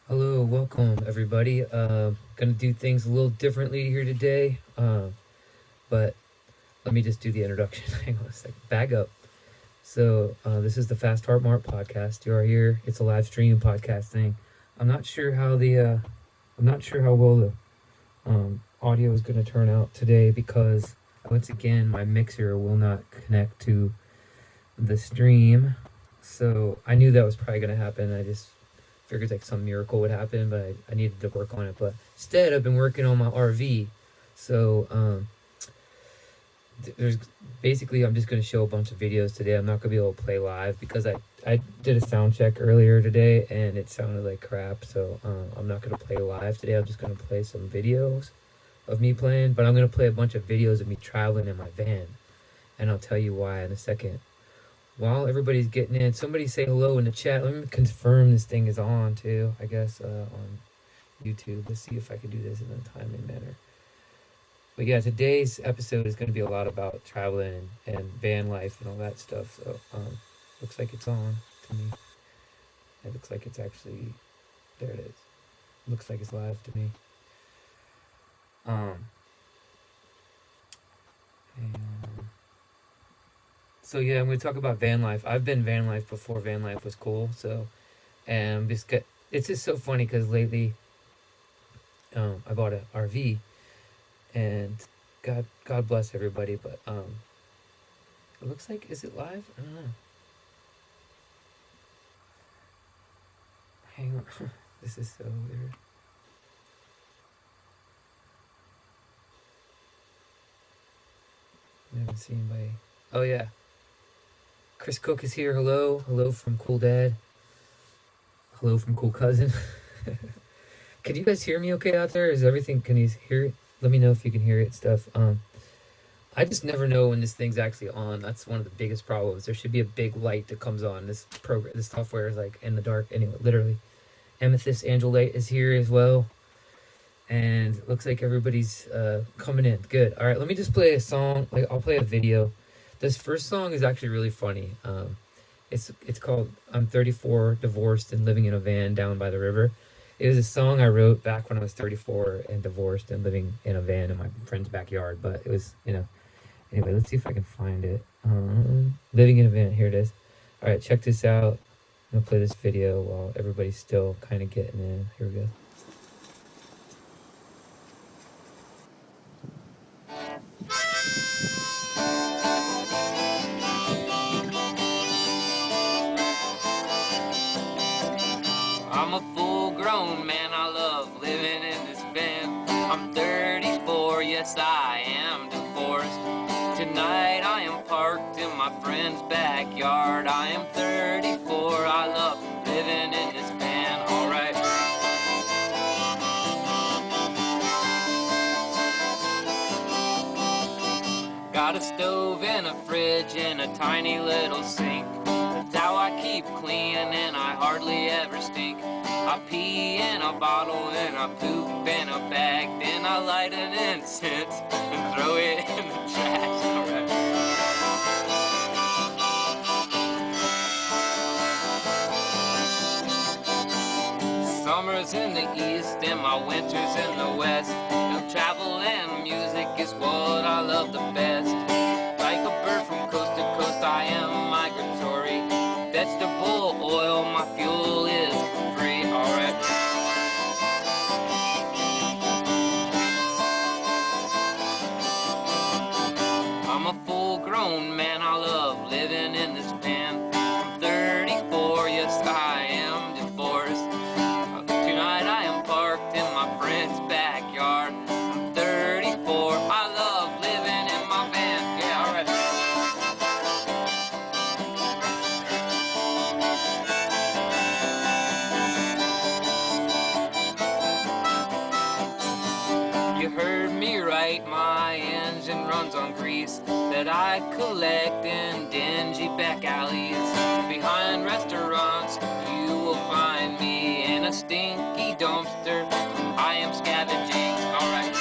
Hello, welcome everybody. Gonna do things a little differently here today, but let me just do the introduction. Hang on a second. Bag up. This is the FastHeartMart podcast. You are here. It's a live stream podcast thing. I'm not sure how I'm not sure how well the audio is gonna turn out today because once again my mixer will not connect to the stream. So I knew that was probably gonna happen. I just figured like some miracle would happen, but I needed to work on it. But instead, I've been working on my RV. So there's basically I'm just gonna show a bunch of videos today. I'm not gonna be able to play live because I did a sound check earlier today and it sounded like crap. So I'm not gonna play live today. I'm just gonna play some videos of me playing, but I'm gonna play a bunch of videos of me traveling in my van, and I'll tell you why in a second. While everybody's getting in, somebody say hello in the chat. Let me confirm this thing is on too, I guess, on YouTube. Let's see if I can do this in a timely manner. But yeah, today's episode is going to be a lot about traveling and van life and all that stuff. So, looks like it's on to me. It looks like it's actually, there it is. Looks like it's live to me. And so yeah, I'm going to talk about van life. I've been van life before van life was cool. So, and it's just so funny because lately, I bought an RV, and God bless everybody. But it looks like, is it live? I don't know. Hang on, this is so weird. I haven't seen anybody. Oh yeah, Chris Cook is here. Hello from Cool Dad. Hello from Cool Cousin. Can you guys hear me okay out there? Is everything, can you hear it? Let me know if you can hear it stuff. I just never know when this thing's actually on. That's one of the biggest problems. There should be a big light that comes on. This software is like in the dark. Anyway, literally. Amethyst Angelite is here as well. And it looks like everybody's coming in. Good. All right, let me just play a song. Like, I'll play a video. This first song is actually really funny. It's called "I'm 34, Divorced, and Living in a Van Down by the River." It was a song I wrote back when I was 34 and divorced and living in a van in my friend's backyard. But it was, anyway, let's see if I can find it. Living in a van. Here it is. All right, check this out. I'm gonna play this video while everybody's still kind of getting in. Here we go. I'm a full-grown man, I love living in this van. I'm 34, yes I am divorced. Tonight I am parked in my friend's backyard. I am 34, I love living in this van, alright. Got a stove and a fridge and a tiny little sink. That's how I keep clean and I hardly ever stink. I pee in a bottle and I poop in a bag. Then I light an incense and throw it in the trash. Alright. Summer's in the east and my winter's in the west. And travel and music is what I love the best. Like a bird from coast to coast, I am migratory. Vegetable oil, my fuel is free, alright. I'm a full-grown man, I love living in this van. I'm 34, yes I am divorced. Tonight I am parked in my friend's backyard. I'm 34, I love living in my van. Yeah, alright. You heard me right, my engine runs on grease that I collect in dingy back alleys. Behind restaurants, you will find me in a stinky dumpster. I am scavenging, alright.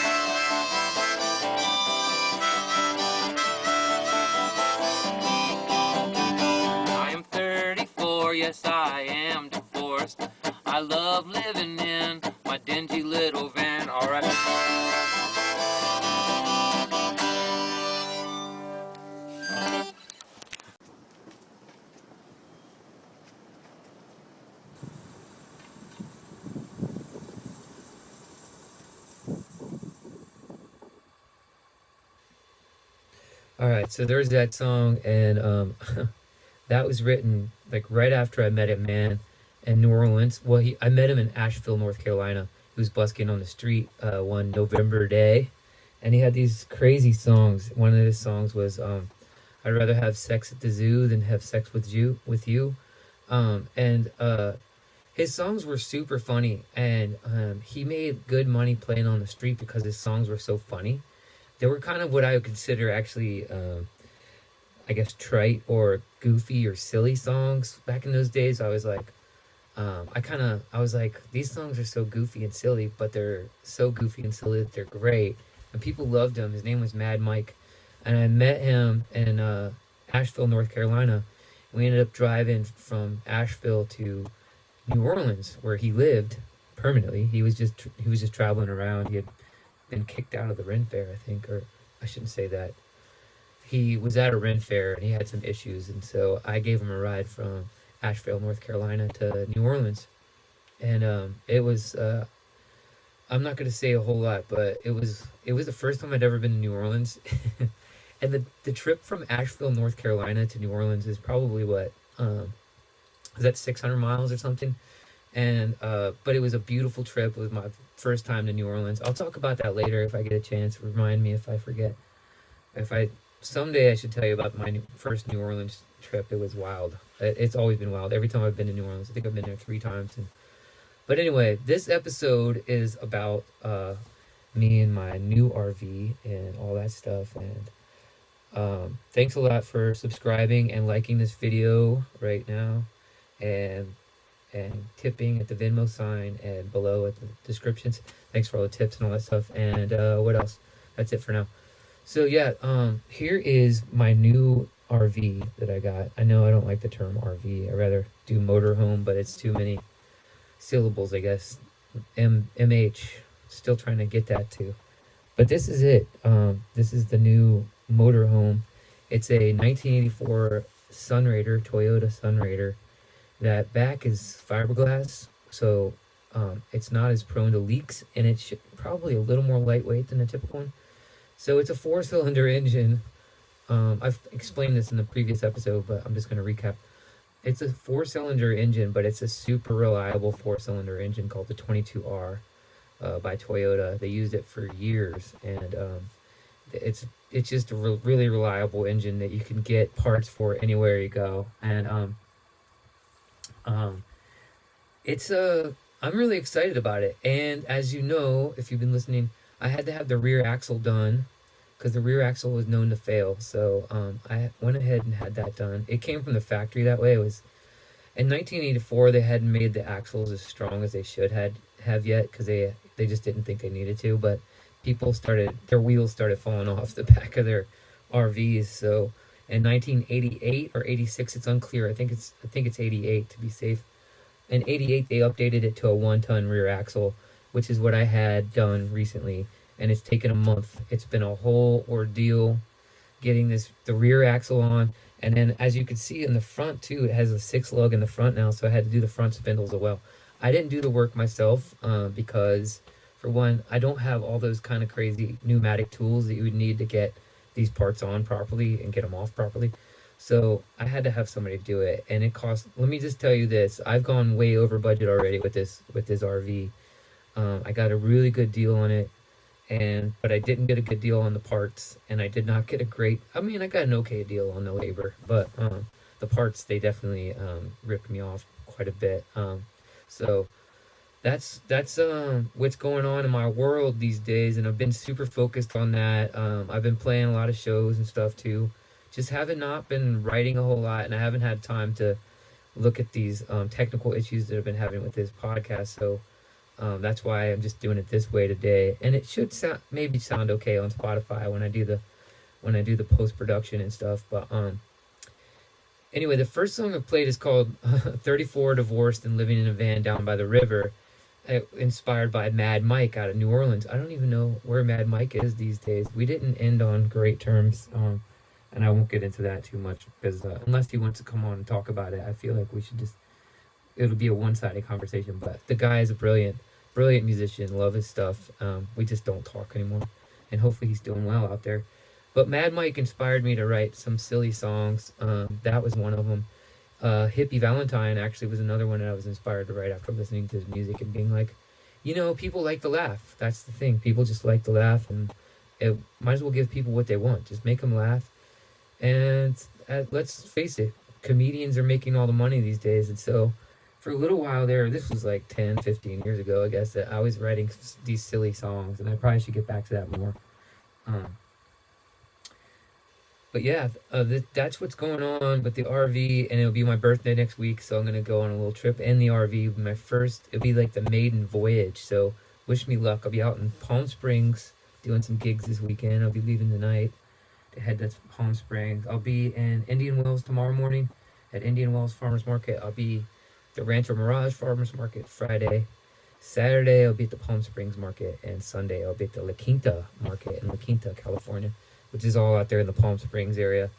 I am 34, yes I am divorced. I I love living in my dingy little van. All right. All right, so there's that song, and that was written like right after I met a man in New Orleans. Well, I met him in Asheville, North Carolina. He was busking on the street one November day, and he had these crazy songs. One of his songs was "I'd rather have sex at the zoo than have sex with you." And his songs were super funny, and he made good money playing on the street because his songs were so funny. They were kind of what I would consider actually, I guess, trite or goofy or silly songs. Back in those days, I was like, these songs are so goofy and silly, but they're so goofy and silly that they're great. And people loved him. His name was Mad Mike. And I met him in Asheville, North Carolina. We ended up driving from Asheville to New Orleans, where he lived permanently. He was just traveling around. He had been kicked out of the Ren Fair, I think, or I shouldn't say that. He was at a Ren Fair and he had some issues, and so I gave him a ride from Asheville, North Carolina to New Orleans. And it was I'm not going to say a whole lot, but it was the first time I'd ever been to New Orleans. And the trip from Asheville, North Carolina to New Orleans is probably what is that 600 miles or something? And but it was a beautiful trip. It was my first time to New Orleans. I'll talk about that later if I get a chance. Remind me if I forget. Someday I should tell you about my first New Orleans trip. It was wild. It's always been wild. Every time I've been to New Orleans, I think I've been there 3 times. But anyway, this episode is about me and my new RV and all that stuff. And thanks a lot for subscribing and liking this video right now, and tipping at the Venmo sign and below at the descriptions. Thanks for all the tips and all that stuff. And what else? That's it for now. So yeah, here is my new RV that I got. I know I don't like the term RV. I rather do motorhome, but it's too many syllables, I guess. MH. Still trying to get that too. But this is it. This is the new motorhome. It's a 1984 Sunraider, Toyota Sunraider. That back is fiberglass, so it's not as prone to leaks, and it's probably a little more lightweight than a typical one. So it's a 4-cylinder engine. I've explained this in the previous episode, but I'm just going to recap. It's a 4-cylinder engine, but it's a super reliable 4-cylinder engine called the 22R by Toyota. They used it for years, and it's just a really reliable engine that you can get parts for anywhere you go. And I'm really excited about it. And as you know, if you've been listening, I had to have the rear axle done because the rear axle was known to fail. So I went ahead and had that done. It came from the factory that way. It was in 1984. They hadn't made the axles as strong as they should have yet because they just didn't think they needed to. But their wheels started falling off the back of their RVs. So in 1988 or 86, it's unclear. I think it's 88 to be safe. In 88, they updated it to a 1-ton rear axle, which is what I had done recently, and it's taken a month. It's been a whole ordeal getting the rear axle on, and then as you can see in the front too, it has a 6 lug in the front now, so I had to do the front spindles as well. I didn't do the work myself because, for one, I don't have all those kind of crazy pneumatic tools that you would need to get these parts on properly and get them off properly. So I had to have somebody do it, and it cost. Let me just tell you this: I've gone way over budget already with this RV. I got a really good deal on it, but I didn't get a good deal on the parts, and I did not get a great. I mean, I got an okay deal on the labor, but the parts, they definitely ripped me off quite a bit. So that's what's going on in my world these days, and I've been super focused on that. I've been playing a lot of shows and stuff too. Just haven't not been writing a whole lot, and I haven't had time to look at these technical issues that I've been having with this podcast. So that's why I'm just doing it this way today, and it should maybe sound okay on Spotify when I do the post production and stuff. But Anyway, the first song I played is called 34 Divorced and Living in a Van Down by the River, inspired by Mad Mike out of New Orleans. I don't even know where Mad Mike is these days. We didn't end on great terms, and I won't get into that too much because unless he wants to come on and talk about it, I feel like we should just, it'll be a one-sided conversation. But the guy is a brilliant, brilliant musician. Love his stuff. We just don't talk anymore, and hopefully he's doing well out there. But Mad Mike inspired me to write some silly songs. That was one of them. Hippie Valentine actually was another one that I was inspired to write after listening to his music and being like, people like to laugh. That's the thing. People just like to laugh, and it might as well give people what they want. Just make them laugh. And let's face it, comedians are making all the money these days. And so for a little while there, this was like 10, 15 years ago, I guess, that I was writing these silly songs, and I probably should get back to that more. Um, but yeah, that's what's going on with the RV, and it'll be my birthday next week, so I'm gonna go on a little trip in the RV. It'll be like the maiden voyage. So wish me luck. I'll be out in Palm Springs doing some gigs this weekend. I'll be leaving tonight to head to Palm Springs. I'll be in Indian Wells tomorrow morning at Indian Wells Farmers Market. I'll be at the Rancho Mirage Farmers Market Friday. Saturday I'll be at the Palm Springs Market, and Sunday I'll be at the La Quinta Market in La Quinta, California, which is all out there in the Palm Springs area.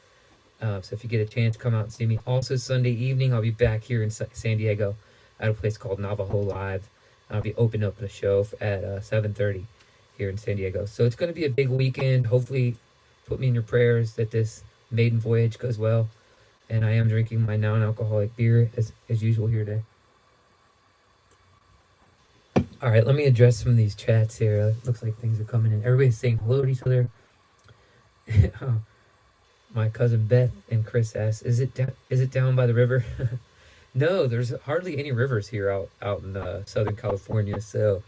So if you get a chance, come out and see me. Also, Sunday evening, I'll be back here in San Diego at a place called Navajo Live. I'll be opening up a show at 7:30 here in San Diego. So it's going to be a big weekend. Hopefully, put me in your prayers that this maiden voyage goes well. And I am drinking my non-alcoholic beer as usual here today. All right, let me address some of these chats here. It looks like things are coming in. Everybody's saying hello to each other. My cousin Beth and Chris asked, "Is it down by the river?" No, there's hardly any rivers here out in Southern California. So,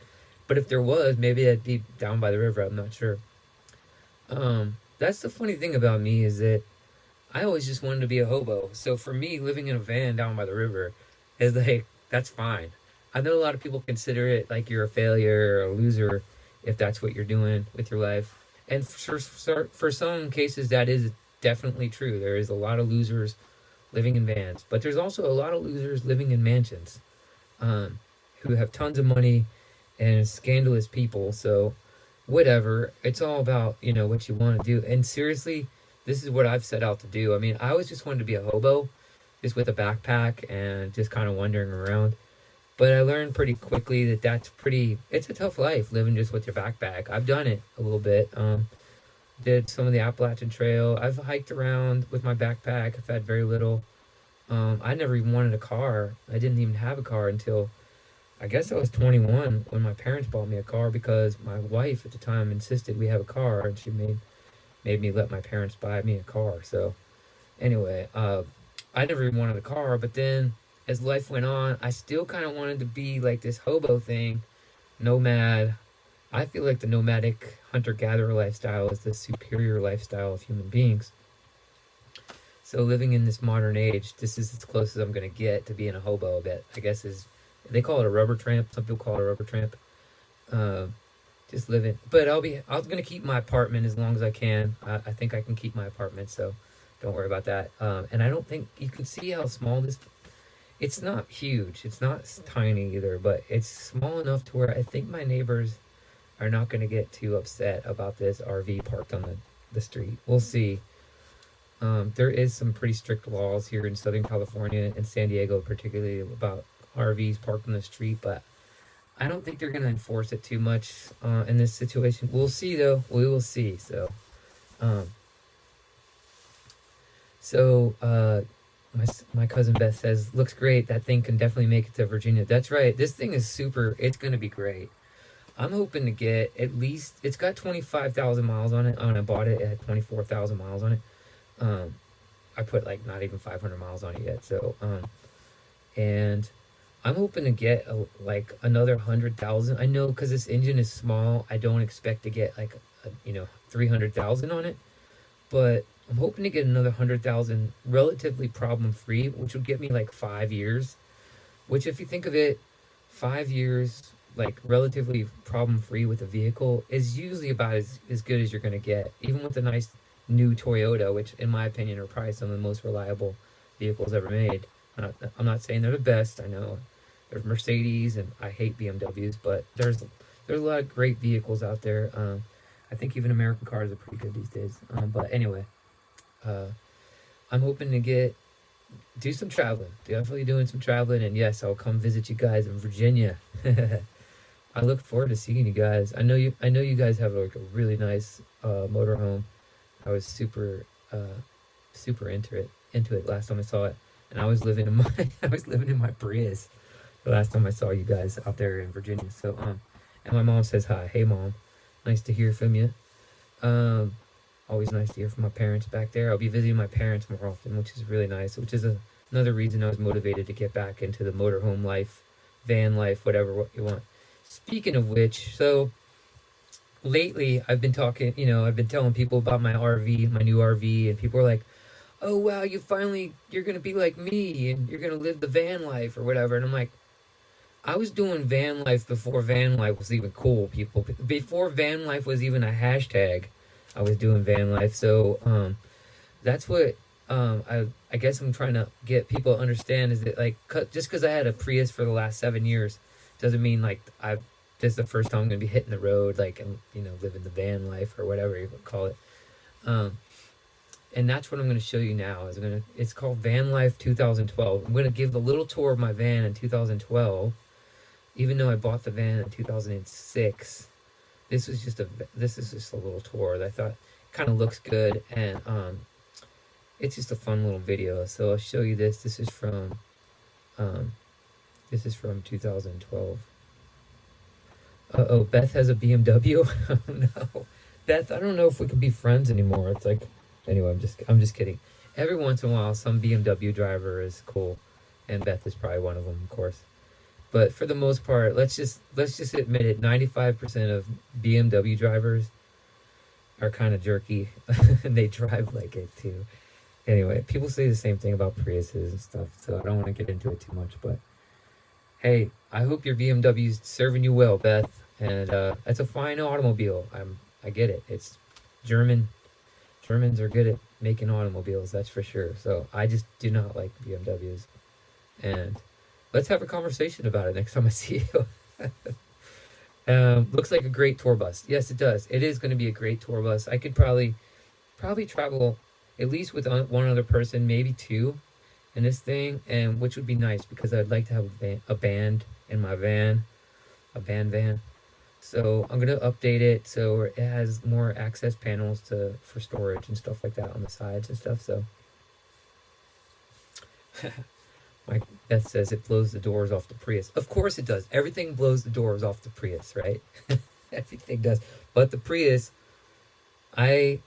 but if there was, maybe it'd be down by the river. I'm not sure. That's the funny thing about me is that I always just wanted to be a hobo. So for me, living in a van down by the river is like, that's fine. I know a lot of people consider it like you're a failure or a loser if that's what you're doing with your life. And for some cases, that is definitely true. There is a lot of losers living in vans, but there's also a lot of losers living in mansions, who have tons of money and scandalous people. So whatever, it's all about, what you want to do. And seriously, this is what I've set out to do. I mean, I always just wanted to be a hobo, just with a backpack and just kind of wandering around. But I learned pretty quickly that it's a tough life living just with your backpack. I've done it a little bit. Did some of the Appalachian Trail. I've hiked around with my backpack. I've had very little. I never even wanted a car. I didn't even have a car until I guess I was 21 when my parents bought me a car because my wife at the time insisted we have a car, and she made me let my parents buy me a car. So anyway, I never even wanted a car, but then as life went on, I still kind of wanted to be like this hobo thing, nomad. I feel like the nomadic hunter-gatherer lifestyle is the superior lifestyle of human beings. So living in this modern age, this is as close as I'm going to get to being a hobo. That I guess they call it a rubber tramp. Some people call it a rubber tramp. Just living, but I'm going to keep my apartment as long as I can. I think I can keep my apartment, so don't worry about that. And I don't think you can see how small it's not huge. It's not tiny either, but it's small enough to where I think my neighbors are not going to get too upset about this RV parked on the street. We'll see. There is some pretty strict laws here in Southern California and San Diego, particularly about RVs parked on the street, but I don't think they're going to enforce it too much in this situation. We'll see, though. We will see. My cousin Beth says, looks great. That thing can definitely make it to Virginia. That's right. This thing is super. It's going to be great. I'm hoping to get at least, it's got 25,000 miles on it. When I bought it, it had 24,000 miles on it. I put like not even 500 miles on it yet. So, and I'm hoping to get like another 100,000. I know because this engine is small, I don't expect to get like 300,000 on it, but I'm hoping to get another 100,000 relatively problem free, which would get me like 5 years. Which, if you think of it, 5 years like relatively problem free with a vehicle is usually about as good as you're going to get, even with a nice new Toyota, which in my opinion are probably some of the most reliable vehicles ever made. I'm not saying they're the best. I know there's Mercedes, and I hate BMWs, but there's a lot of great vehicles out there. I think even American cars are pretty good these days. But anyway, uh, I'm hoping to do some traveling. Definitely doing some traveling, and yes, I'll come visit you guys in Virginia. I look forward to seeing you guys. I know you guys have like a really nice motorhome. I was super into it last time I saw it, and I was living in my I was living in my Prius the last time I saw you guys out there in Virginia. So and my mom says hi. Hey mom, nice to hear from you. Um, Always nice to hear from my parents back there. I'll be visiting my parents more often, which is really nice. Which is another reason I was motivated to get back into the motorhome life, van life, whatever what you want. Speaking of which, so lately I've been talking, I've been telling people about my RV, my new RV, and people are like, "Oh wow, you're gonna be like me, and you're gonna live the van life or whatever." And I'm like, I was doing van life before van life was even cool, people. Before van life was even a hashtag, I was doing van life. So that's what I guess I'm trying to get people to understand is that like just because I had a Prius for the last 7 years doesn't mean like this is the first time I'm gonna be hitting the road like and living the van life or whatever you would call it. And that's what I'm going to show you now. It's called Van Life 2012. I'm going to give a little tour of my van in 2012, even though I bought the van in 2006. This is just a little tour that I thought kind of looks good, and it's just a fun little video. So I'll show you this. This is from 2012. Uh-oh, Beth has a BMW. Oh no, Beth, I don't know if we can be friends anymore. It's like. Anyway, I'm just kidding. Every once in a while, some BMW driver is cool, and Beth is probably one of them, of course. But for the most part, let's just admit it. 95% of BMW drivers are kind of jerky, and they drive like it too. Anyway, people say the same thing about Priuses and stuff, so I don't want to get into it too much. But hey, I hope your BMW's serving you well, Beth. And it's a fine automobile. I get it. It's German. Germans are good at making automobiles, that's for sure. So I just do not like BMWs. And let's have a conversation about it next time I see you. Looks like a great tour bus. Yes, it does. It is going to be a great tour bus. I could probably travel at least with one other person, maybe two, in this thing, and which would be nice because I'd like to have a band in my van, a band van. So I'm gonna update it so it has more access panels for storage and stuff like that on the sides and stuff. So my Beth says it blows the doors off the Prius. Of course it does. Everything blows the doors off the Prius, right? Everything does. But the Prius, I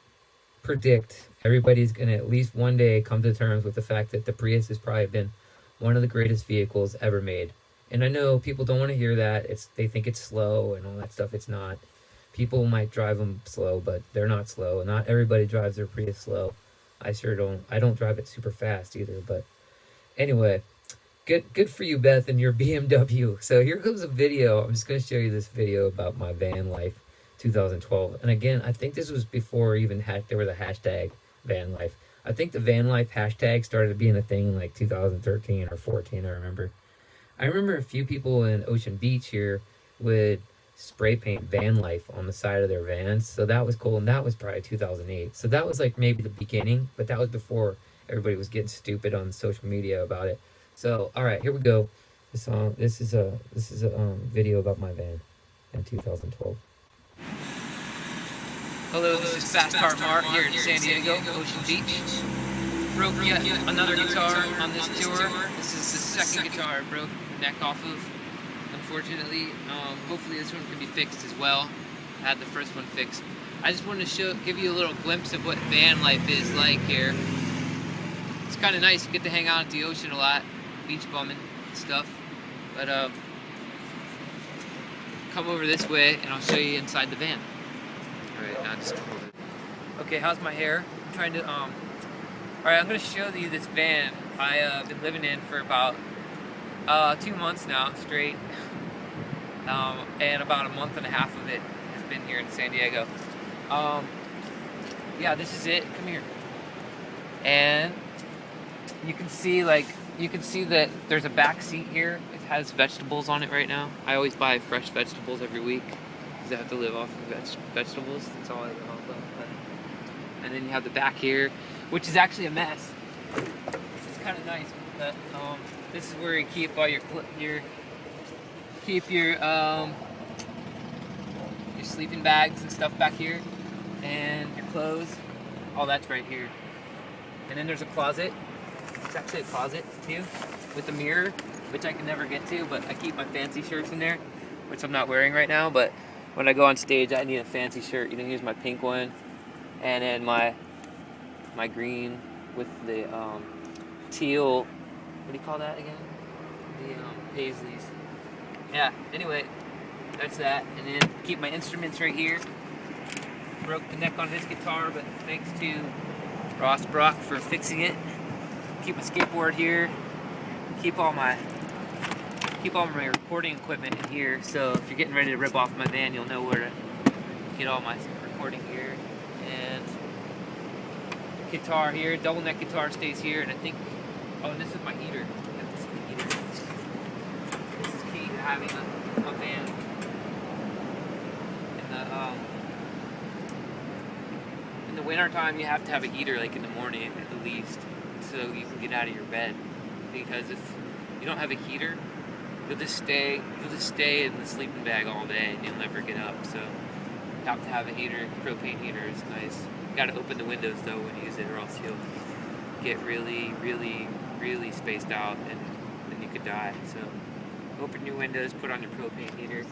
predict everybody's gonna at least one day come to terms with the fact that the Prius has probably been one of the greatest vehicles ever made. And I know people don't want to hear that. They think it's slow and all that stuff. It's not. People might drive them slow, but they're not slow. Not everybody drives their Prius slow. I sure don't. I don't drive it super fast either. But anyway, good for you, Beth, and your BMW. So here comes a video. I'm just going to show you this video about my van life 2012. And again, I think this was before even there was a hashtag van life. I think the van life hashtag started being a thing in like 2013 or 14, I remember. I remember a few people in Ocean Beach here would spray paint van life on the side of their vans. So that was cool. And that was probably 2008. So that was like maybe the beginning, but that was before everybody was getting stupid on social media about it. So, all right, here we go. This is a video about my van in 2012. Hello, this is FastHeartMart here in San Diego, Ocean Beach. Broke yet another guitar on this tour. This is the second guitar I broke the neck off of, unfortunately. Hopefully this one can be fixed as well. I had the first one fixed. I just wanted to give you a little glimpse of what van life is like here. It's kind of nice. You get to hang out at the ocean a lot, beach bumming and stuff. But come over this way and I'll show you inside the van. Alright, now just come over. Okay, how's my hair? I'm trying to Alright, I'm going to show you this van I've been living in for about 2 months now, straight. And about a month and a half of it has been here in San Diego. Yeah, this is it. Come here. And you can see that there's a back seat here. It has vegetables on it right now. I always buy fresh vegetables every week because I have to live off of vegetables. That's all I live off of. And then you have the back here, which is actually a mess. It's kind of nice, but this is where you keep all your sleeping bags and stuff back here, and your clothes. All that's right here. And then there's a closet. It's actually a closet too, with a mirror, which I can never get to, but I keep my fancy shirts in there, which I'm not wearing right now, but when I go on stage, I need a fancy shirt. You know, here's my pink one, and then my green with the teal, what do you call that again? The paisleys. Yeah, anyway, that's that. And then keep my instruments right here. Broke the neck on this guitar, but thanks to Ross Brock for fixing it. Keep my skateboard here. Keep all my recording equipment in here. So if you're getting ready to rip off my van, you'll know where to get all my recording gear. And guitar here, double neck guitar stays here. And I think, oh, and this is my heater. Yeah, this is the heater. This is key to having a van. In the winter time, you have to have a heater like in the morning at least, so you can get out of your bed. Because if you don't have a heater, you'll just stay in the sleeping bag all day and you'll never get up. So you have to have a heater. Propane heater is nice. You gotta open the windows though when you use it, or else you'll get really, really, really spaced out and then you could die. So open your windows, put on your propane heater.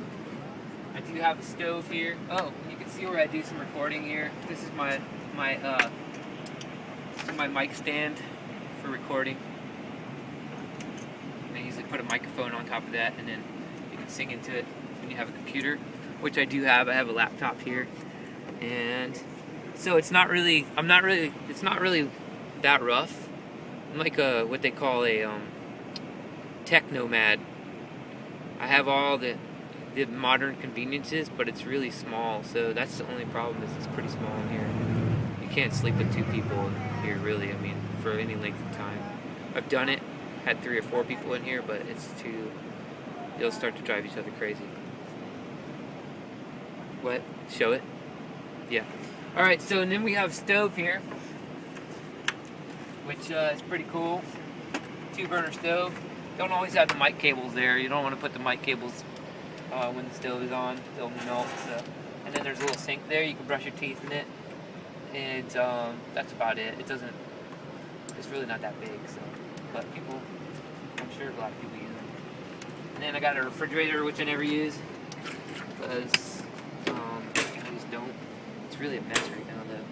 I do have a stove here. Oh, you can see where I do some recording here. This is my mic stand for recording. I usually put a microphone on top of that, and then you can sing into it when you have a computer, which I do have. I have a laptop here, and so it's not really that rough. I'm like what they call a tech nomad. I have all the modern conveniences, but it's really small, so that's the only problem, is it's pretty small in here. You can't sleep with 2 people in here, really, I mean, for any length of time. I've done it, had 3 or 4 people in here, but it's too, you'll start to drive each other crazy. What? Show it? Yeah. Alright, so and then we have stove here, which is pretty cool. 2-burner stove. Don't always have the mic cables there. You don't want to put the mic cables when the stove is on, they'll melt. So. And then there's a little sink there, you can brush your teeth in it. And that's about it. It's really not that big, so. But I'm sure a lot of people use it. And then I got a refrigerator, which I never use, because I just don't. It's really a mess right now, though.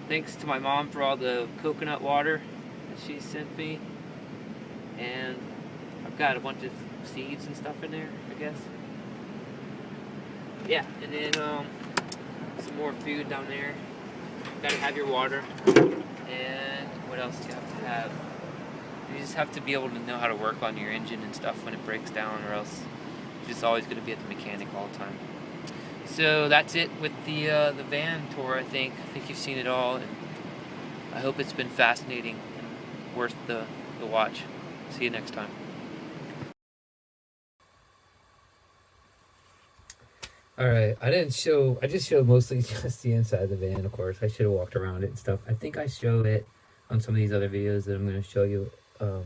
Thanks to my mom for all the coconut water that she sent me. And I've got a bunch of seeds and stuff in there, I guess. Yeah, and then some more food down there. Gotta have your water. And what else do you have to have? You just have to be able to know how to work on your engine and stuff when it breaks down, or else you're just always gonna be at the mechanic all the time. So that's it with the van tour, I think. I think you've seen it all, and I hope it's been fascinating and worth the watch. See you next time. Alright, I just showed mostly just the inside of the van, of course. I should have walked around it and stuff. I think I show it on some of these other videos that I'm going to show you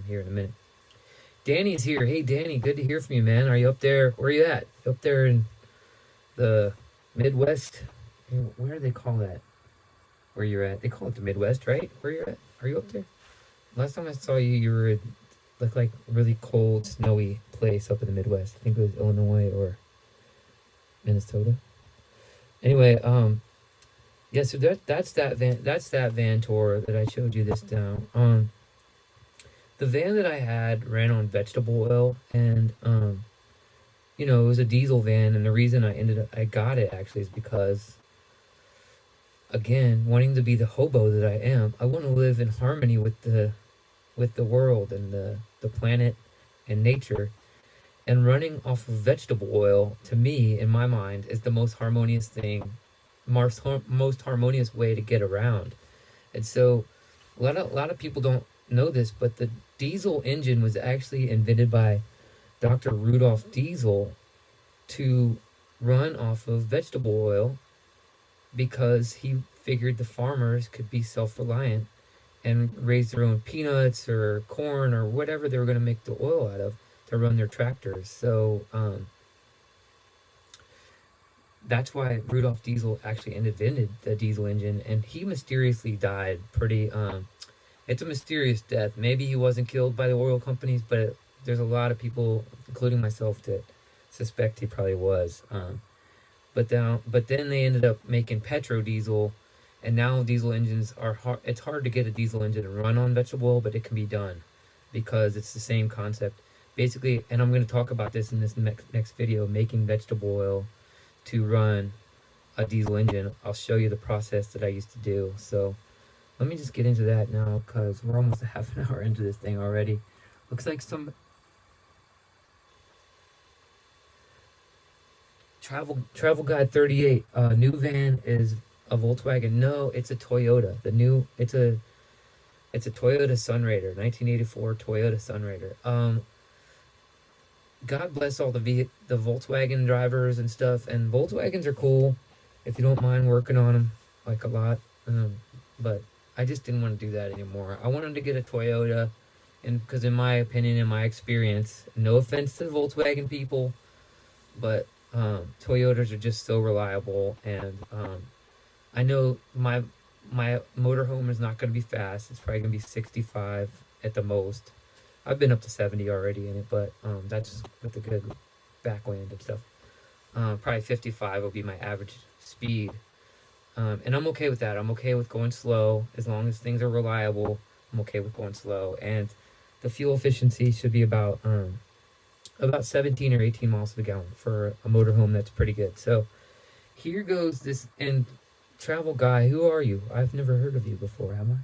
here in a minute. Danny's here. Hey, Danny, good to hear from you, man. Are you up there? Where are you at? Up there in the Midwest? Where do they call that? Where you're at? They call it the Midwest, right? Where you're at? Are you up there? Last time I saw you, you were like really cold, snowy place up in the Midwest. I think it was Illinois or Minnesota. Anyway, yeah, so that's that van tour that I showed you this down. The van that I had ran on vegetable oil, and it was a diesel van, and the reason I got it actually is because, again, wanting to be the hobo that I am, I want to live in harmony with the world and the planet and nature. And running off of vegetable oil, to me, in my mind, is the most harmonious thing, most harmonious way to get around. And so, a lot of people don't know this, but the diesel engine was actually invented by Dr. Rudolf Diesel to run off of vegetable oil because he figured the farmers could be self-reliant and raise their own peanuts or corn or whatever they were going to make the oil out of to run their tractors. So that's why Rudolf Diesel actually invented the diesel engine, and he mysteriously died pretty. It's a mysterious death. Maybe he wasn't killed by the oil companies, but there's a lot of people, including myself, that suspect he probably was. But then they ended up making petrodiesel, and now diesel engines are hard. It's hard to get a diesel engine to run on vegetable oil, but it can be done because it's the same concept. Basically, and I'm going to talk about this in this next video, making vegetable oil to run a diesel engine. I'll show you the process that I used to do. So let me just get into that now because we're almost a half an hour into this thing already. Looks like some Travel Guide 38. New van is a Volkswagen. No, it's a Toyota. It's a Toyota Sunraider, 1984 Toyota Sunraider. God bless all the Volkswagen drivers and stuff. And Volkswagens are cool if you don't mind working on them like a lot. But I just didn't want to do that anymore. I wanted to get a Toyota, and because in my opinion, in my experience, no offense to the Volkswagen people, but Toyotas are just so reliable, and I know my motorhome is not going to be fast. It's probably going to be 65 at the most. I've been up to 70 already in it, but that's with the good backwind and stuff. Probably 55 will be my average speed. And I'm okay with that. I'm okay with going slow. As long as things are reliable, I'm okay with going slow. And the fuel efficiency should be about 17 or 18 miles to the gallon for a motorhome. That's pretty good. So here goes this. And Travel Guy, who are you? I've never heard of you before, have I?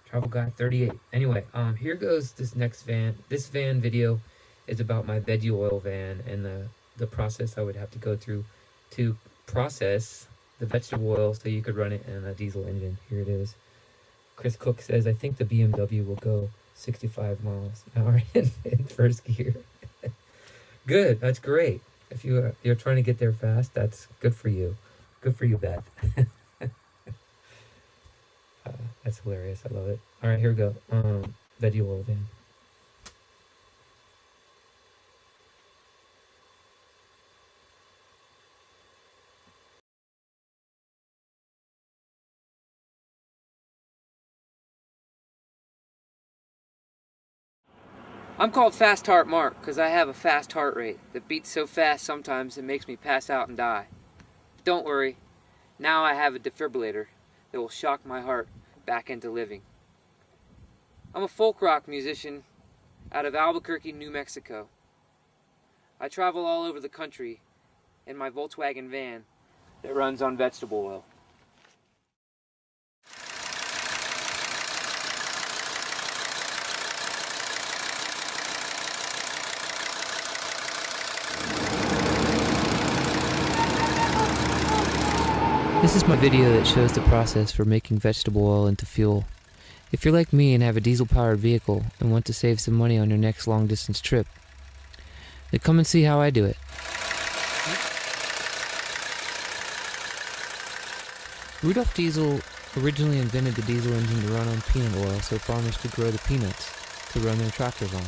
Travel Guy 38. Anyway, here goes this next van. This van video is about my veggie oil van and the process I would have to go through to process the vegetable oil so you could run it in a diesel engine. Here it is. Chris Cook says, I think the BMW will go 65 miles an hour in first gear. Good. That's great. If you're trying to get there fast, that's good for you. Good for you, Beth. That's hilarious. I love it. All right, here we go. Veggie oil van. I'm called FastHeartMart because I have a fast heart rate that beats so fast sometimes it makes me pass out and die. Don't worry, now I have a defibrillator that will shock my heart back into living. I'm a folk rock musician out of Albuquerque, New Mexico. I travel all over the country in my Volkswagen van that runs on vegetable oil. This is my video that shows the process for making vegetable oil into fuel. If you're like me and have a diesel-powered vehicle and want to save some money on your next long-distance trip, then come and see how I do it. Rudolf Diesel originally invented the diesel engine to run on peanut oil so farmers could grow the peanuts to run their tractors on.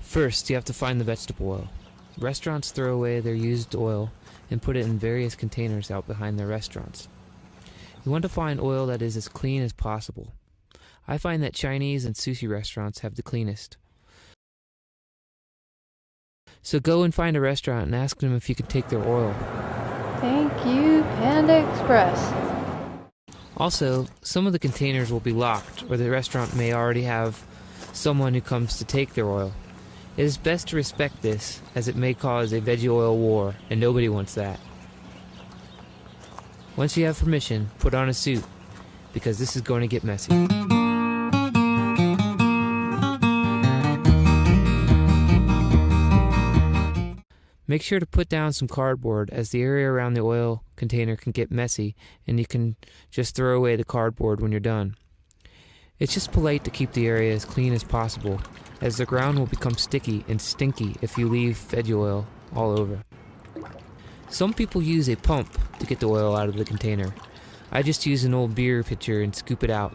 First, you have to find the vegetable oil. Restaurants throw away their used oil and put it in various containers out behind their restaurants. You want to find oil that is as clean as possible. I find that Chinese and sushi restaurants have the cleanest. So go and find a restaurant and ask them if you can take their oil. Thank you, Panda Express. Also, some of the containers will be locked, or the restaurant may already have someone who comes to take their oil. It is best to respect this, as it may cause a veggie oil war, and nobody wants that. Once you have permission, put on a suit, because this is going to get messy. Make sure to put down some cardboard, as the area around the oil container can get messy, and you can just throw away the cardboard when you're done. It's just polite to keep the area as clean as possible, as the ground will become sticky and stinky if you leave veggie oil all over. Some people use a pump to get the oil out of the container. I just use an old beer pitcher and scoop it out.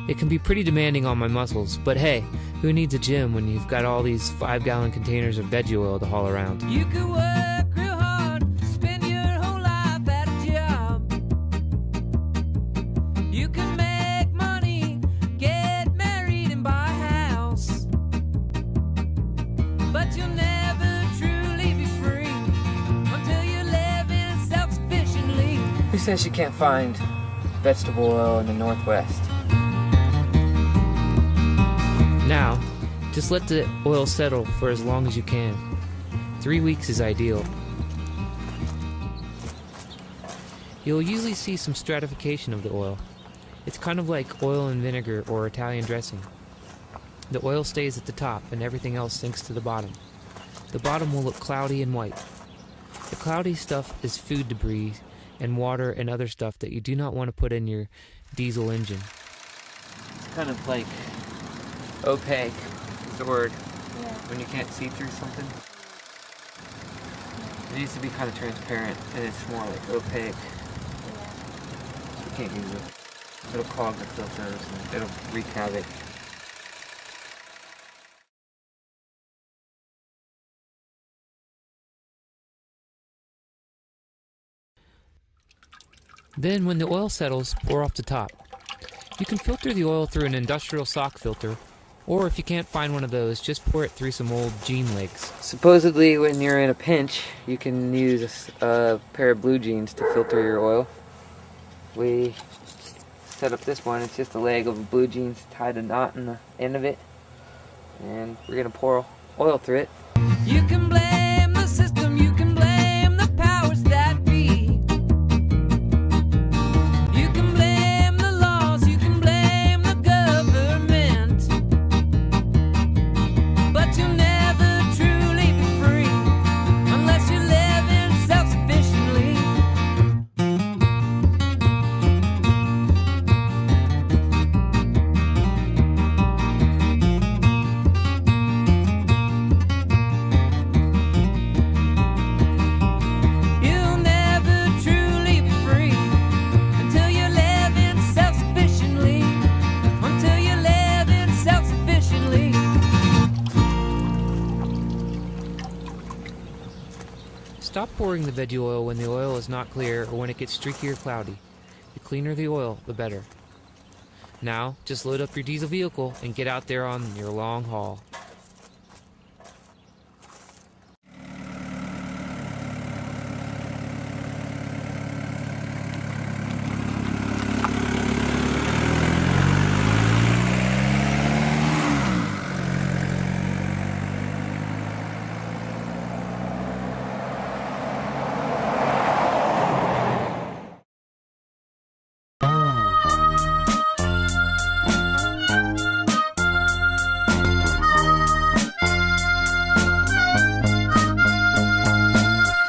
It can be pretty demanding on my muscles, but hey, who needs a gym when you've got all these 5-gallon containers of veggie oil to haul around? You could work real hard, spend your whole life at a job. You can make money, get married and buy a house. But you'll never truly be free until you're living self-sufficiently. Who says you can't find vegetable oil in the Northwest? Now, just let the oil settle for as long as you can. 3 weeks is ideal. You'll usually see some stratification of the oil. It's kind of like oil and vinegar or Italian dressing. The oil stays at the top and everything else sinks to the bottom. The bottom will look cloudy and white. The cloudy stuff is food debris and water and other stuff that you do not want to put in your diesel engine. Kind of like opaque is the word. Yeah. When you can't see through something. It needs to be kind of transparent, and it's more like opaque. Yeah. You can't use it. It'll clog the filters and it'll wreak havoc. Then when the oil settles, pour off the top. You can filter the oil through an industrial sock filter, or if you can't find one of those, just pour it through some old jean legs. Supposedly when you're in a pinch, you can use a pair of blue jeans to filter your oil. We set up this one, it's just a leg of blue jeans, tied a knot in the end of it, and we're going to pour oil through it. You can blame the system, you can blame the powers that be. You can blame the laws, you can blame the government. But you'll never truly be free unless you're living self-sufficiently. You'll never truly be free until you're living self-sufficiently. Until you're living self-sufficiently. Stop pouring the veggie oil when the oil is not clear or when it gets streaky or cloudy. The cleaner the oil, the better. Now, just load up your diesel vehicle and get out there on your long haul.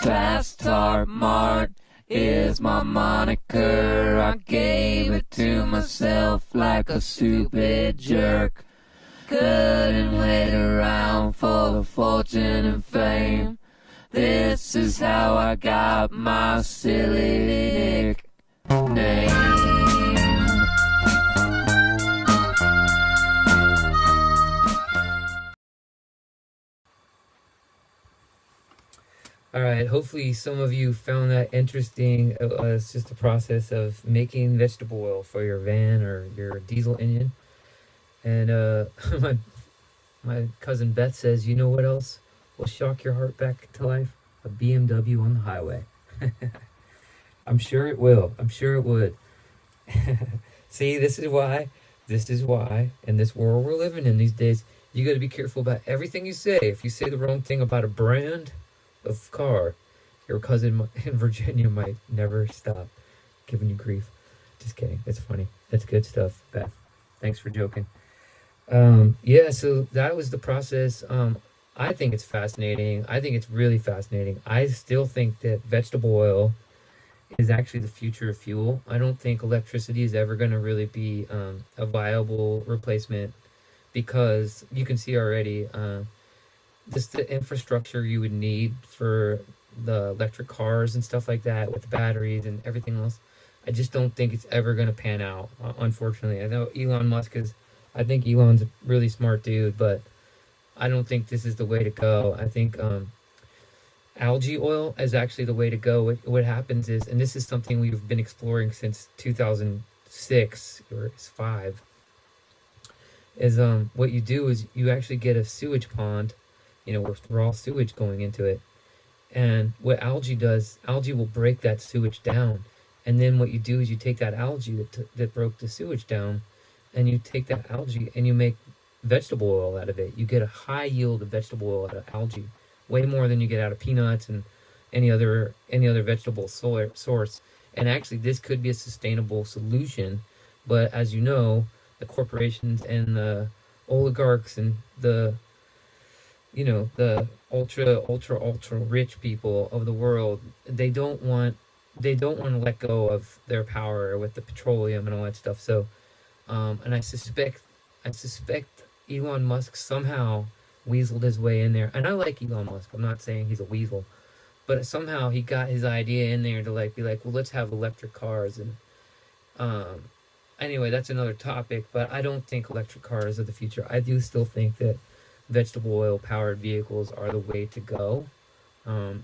FastHeartMart is my moniker. I gave it to myself like a stupid jerk. Couldn't wait around for the fortune and fame. This is how I got my silly nickname. Alright, hopefully some of you found that interesting. It's just a process of making vegetable oil for your van or your diesel engine. And my cousin Beth says, you know what else will shock your heart back to life? A BMW on the highway. I'm sure it will. I'm sure it would. See, this is why This is why, in this world we're living in these days, you got to be careful about everything you say. If you say the wrong thing about a brand of car, your cousin in Virginia might never stop giving you grief. Just kidding. It's funny. It's good stuff, Beth. Thanks for joking. Yeah, so that was the process. I think it's fascinating. I think it's really fascinating. I still think that vegetable oil is actually the future of fuel. I don't think electricity is ever going to really be a viable replacement because you can see already just the infrastructure you would need for the electric cars and stuff like that with the batteries and everything else. I just don't think it's ever going to pan out, unfortunately. I know Elon Musk is, I think Elon's a really smart dude, but I don't think this is the way to go. I think algae oil is actually the way to go. What happens is, and this is something we've been exploring since 2006 or it's 5, is what you do is you actually get a sewage pond, with raw sewage going into it. And what algae does, algae will break that sewage down. And then what you do is you take that algae that broke the sewage down, and you take that algae and you make vegetable oil out of it. You get a high yield of vegetable oil out of algae, way more than you get out of peanuts and any other vegetable source. And actually, this could be a sustainable solution. But as you know, the corporations and the oligarchs and the ultra rich people of the world, they don't want to let go of their power with the petroleum and all that stuff. So, and I suspect Elon Musk somehow weaseled his way in there. And I like Elon Musk. I'm not saying he's a weasel, but somehow he got his idea in there to be like, well, let's have electric cars. And anyway, that's another topic. But I don't think electric cars are the future. I do still think that vegetable oil powered vehicles are the way to go.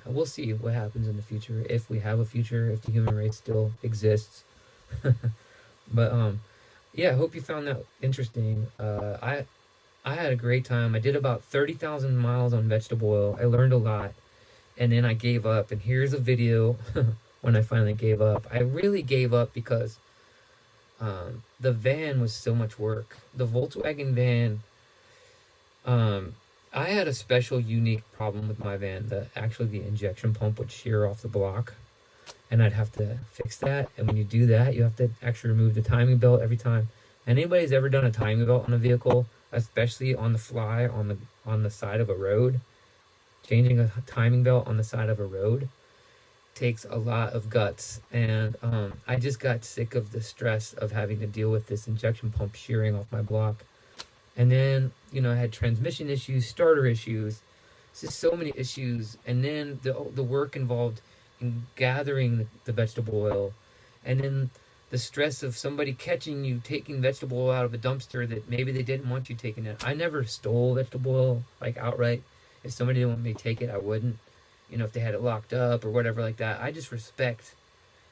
We'll see what happens in the future, if we have a future, if the human race still exists. But yeah, I hope you found that interesting. I had a great time. I did about 30,000 miles on vegetable oil. I learned a lot, and then I gave up. And here's a video when I finally gave up. I really gave up because the van was so much work. The Volkswagen van. I had a special, unique problem with my van. The injection pump would shear off the block, and I'd have to fix that. And when you do that, you have to actually remove the timing belt every time. And anybody's ever done a timing belt on a vehicle, especially on the fly on the side of a road, changing a timing belt on the side of a road takes a lot of guts. And I just got sick of the stress of having to deal with this injection pump shearing off my block. And then, I had transmission issues, starter issues, just so many issues. And then the work involved in gathering the vegetable oil. And then the stress of somebody catching you taking vegetable oil out of a dumpster that maybe they didn't want you taking it. I never stole vegetable oil, outright. If somebody didn't want me to take it, I wouldn't. If they had it locked up or whatever like that. I just respect,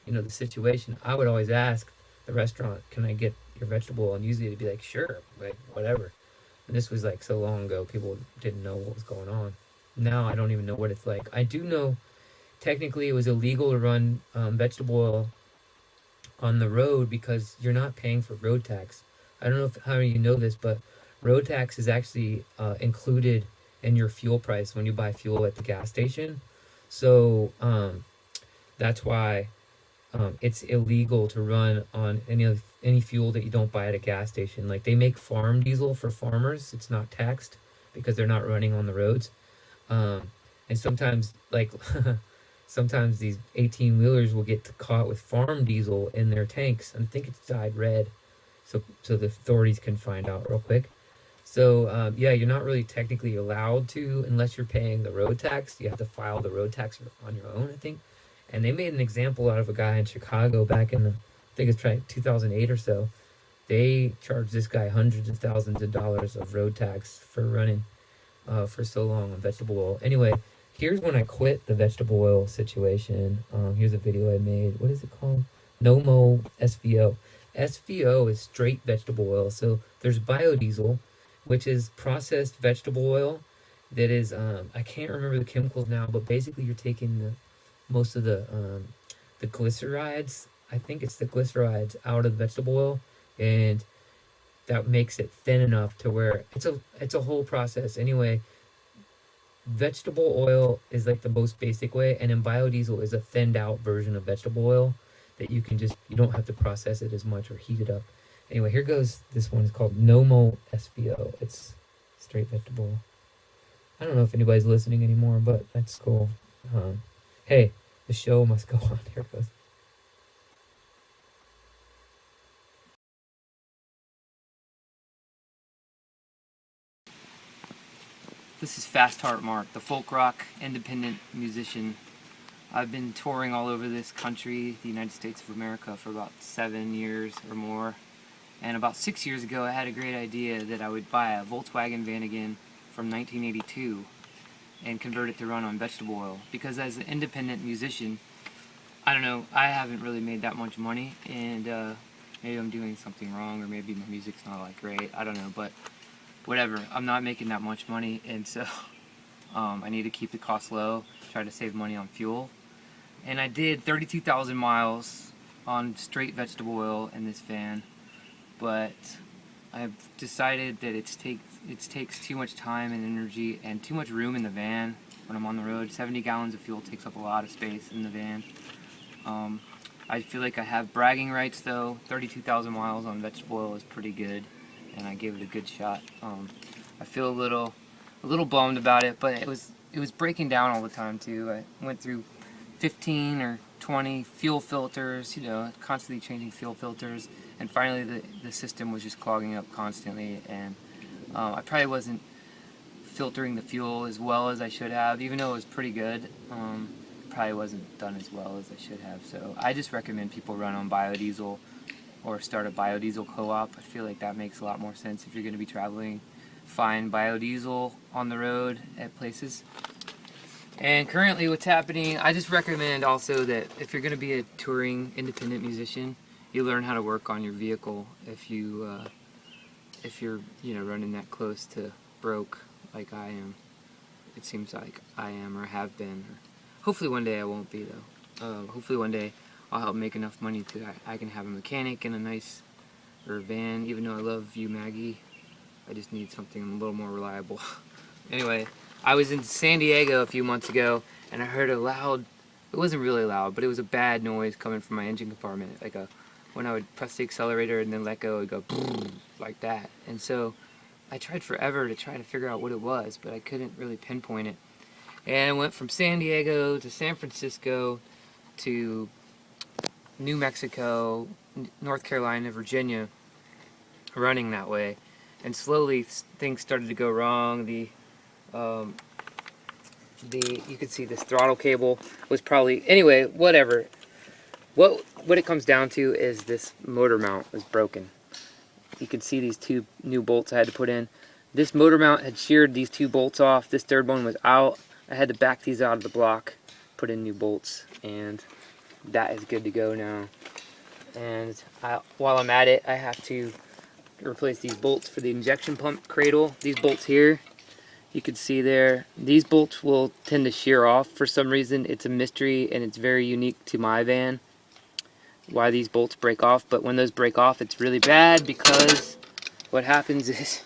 the situation. I would always ask the restaurant, can I get your vegetable oil? And usually they'd be like, sure, whatever. And this was so long ago, people didn't know what was going on. Now I don't even know what it's like. I do know technically it was illegal to run vegetable oil on the road because you're not paying for road tax. I don't know how many of you know this, but road tax is actually included in your fuel price when you buy fuel at the gas station. So that's why it's illegal to run on any fuel that you don't buy at a gas station. They make farm diesel for farmers. It's not taxed because they're not running on the roads. And sometimes sometimes these 18-wheelers will get caught with farm diesel in their tanks. I think it's dyed red, so the authorities can find out real quick. So yeah, you're not really technically allowed to unless you're paying the road tax. You have to file the road tax on your own, I think. And they made an example out of a guy in Chicago back in I think it's 2008 or so. They charged this guy hundreds of thousands of dollars of road tax for running for so long on vegetable oil. Anyway, here's when I quit the vegetable oil situation. Here's a video I made. What is it called? No-mo SVO. SVO is straight vegetable oil. So there's biodiesel, which is processed vegetable oil that is, I can't remember the chemicals now, but basically you're taking most of the glycerides, I think it's the glycerides, out of the vegetable oil, and that makes it thin enough to where it's a whole process. Anyway, vegetable oil is like the most basic way, and then biodiesel is a thinned out version of vegetable oil that you don't have to process it as much or heat it up. Anyway, here goes. This one is called Nomo SVO. It's straight vegetable. I don't know if anybody's listening anymore, but that's cool. Hey, the show must go on. Here it goes. This is FastHeartMart, the folk rock independent musician. I've been touring all over this country, the United States of America, for about 7 years or more. And about 6 years ago, I had a great idea that I would buy a Volkswagen van again from 1982 and convert it to run on vegetable oil. Because as an independent musician, I don't know, I haven't really made that much money, and maybe I'm doing something wrong, or maybe my music's not like great, I don't know, but whatever, I'm not making that much money, and so I need to keep the cost low, try to save money on fuel. And I did 32,000 miles on straight vegetable oil in this van, but I've decided that it takes too much time and energy and too much room in the van when I'm on the road. 70 gallons of fuel takes up a lot of space in the van. I feel like I have bragging rights though. 32,000 miles on vegetable oil is pretty good, and I gave it a good shot. I feel a little bummed about it, but it was breaking down all the time too. I went through 15 or 20 fuel filters, constantly changing fuel filters, and finally the system was just clogging up constantly, and I probably wasn't filtering the fuel as well as I should have, even though it was pretty good. Probably wasn't done as well as I should have, so I just recommend people run on biodiesel or start a biodiesel co-op. I feel like that makes a lot more sense if you're going to be traveling. Find biodiesel on the road at places. And currently what's happening, I just recommend also that if you're going to be a touring independent musician, you learn how to work on your vehicle if you're running that close to broke like I am. It seems like I am or have been. Hopefully one day I won't be though. Hopefully one day I'll help make enough money to I can have a mechanic and a nice van. Even though I love you, Maggie, I just need something a little more reliable. Anyway, I was in San Diego a few months ago, and I heard a loud, it wasn't really loud, but it was a bad noise coming from my engine compartment. Like when I would press the accelerator and then let go, it would go boom, like that. And so I tried forever to try to figure out what it was, but I couldn't really pinpoint it. And I went from San Diego to San Francisco to New Mexico, North Carolina, Virginia, running that way. And slowly things started to go wrong. You could see this throttle cable was probably, anyway, whatever. What it comes down to is this motor mount was broken. You can see these two new bolts I had to put in. This motor mount had sheared these two bolts off. This third one was out. I had to back these out of the block, put in new bolts, and that is good to go now. And while I'm at it, I have to replace these bolts for the injection pump cradle. These bolts here, you can see there, these bolts will tend to shear off for some reason. It's a mystery, and it's very unique to my van why these bolts break off. But when those break off, it's really bad, because what happens is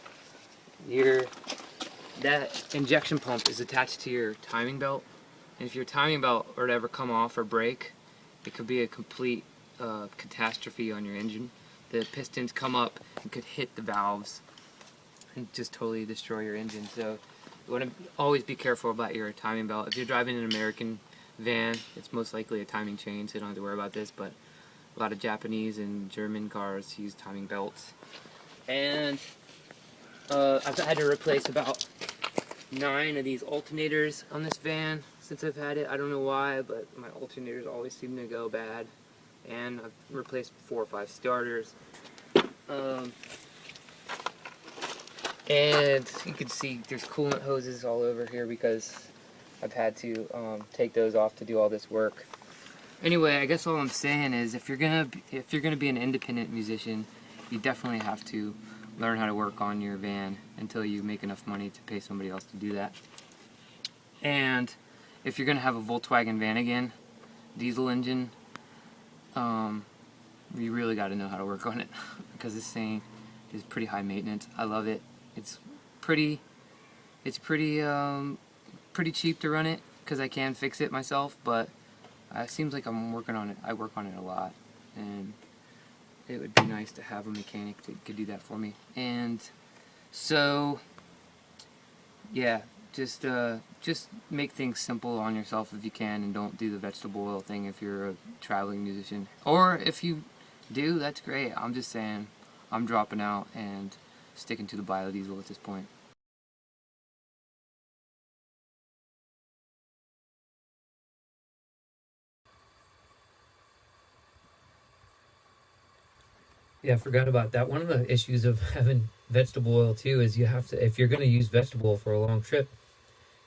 that injection pump is attached to your timing belt, and if your timing belt were to ever come off or break, it could be a complete catastrophe on your engine. The pistons come up and could hit the valves and just totally destroy your engine. So you want to always be careful about your timing belt. If you're driving an American van, it's most likely a timing chain, so you don't have to worry about this, but a lot of Japanese and German cars use timing belts. And I've had to replace about 9 of these alternators on this van since I've had it. I don't know why, but my alternators always seem to go bad. And I've replaced 4 or 5 starters. And you can see there's coolant hoses all over here because I've had to take those off to do all this work. Anyway, I guess all I'm saying is if you're gonna be an independent musician, you definitely have to learn how to work on your van until you make enough money to pay somebody else to do that. And if you're gonna have a Volkswagen van again, diesel engine, you really got to know how to work on it because this thing is pretty high maintenance. I love it. It's pretty pretty cheap to run it because I can fix it myself, but it seems like I'm working on it. I work on it a lot, and it would be nice to have a mechanic that could do that for me. And so, yeah, just make things simple on yourself if you can, and don't do the vegetable oil thing if you're a traveling musician. Or if you do, that's great. I'm just saying, I'm dropping out and sticking to the biodiesel at this point. Yeah, I forgot about that. One of the issues of having vegetable oil too is you have to, if you're going to use vegetable oil for a long trip,